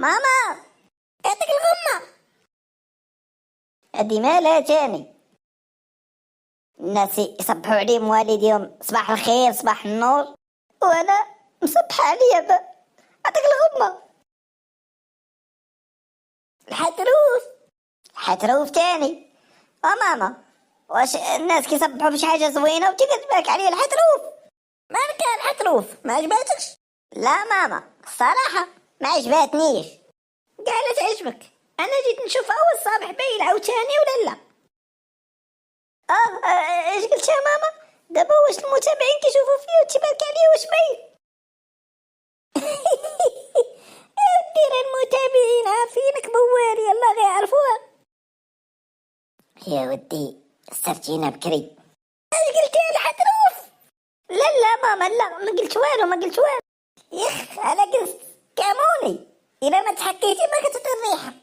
ماما، اعطيك الغمة. هدي مالها تاني؟ الناس يصبحوا عليهم والديهم صباح الخير صباح النور، وانا مصبحة عليا اعطيك الغمة. الحتروف. الحتروف تاني؟ ماما، واش الناس كيصبحوا بشي حاجة زوينة وانتي كتبارك عليا الحتروف؟ مالك يا الحتروف، ما عجباتكش؟ لا ماما، الصراحة ما عجباتنيش. قالت عجبك؟ انا جيت نشوف اول صباح باين عاوتاني ولا لا؟ ايش قلت يا ماما؟ دابا واش المتابعين كيشوفوا فيا وتبارك عليا واش باين؟ دير المتابعين عارفينك بواري يلا غير يعرفوها. يا ودي استرجينا بكري. ايش قلت يا الحتروف؟ لا ماما، لا ما قلت والو ما قلت والو. يخ على قصد كاموني، اذا ما تحكيتي ما كتعطي الريحه.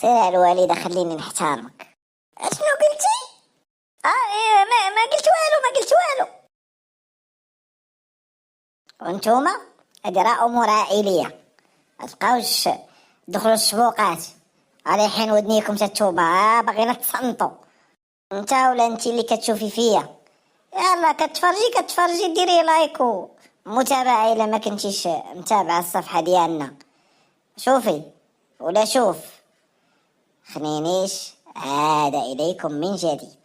سير الوالده خليني نحتارمك. اشنو قلتي؟ إيه ما قلت والو ما قلت والو. وانتوما اجراء امور عائليه، ما تبقاوش تدخلوا الشبوقات. هذا حين ودنيكم تتوبه باغيين تصنطوا. انت ولا انت اللي كتشوفي فيا؟ يلا كتفرجي ديري لايك ومتابعه الا ما كنتيش متابعه الصفحه ديالنا. شوفي ولا شوف، خنينيش عاد اليكم من جديد.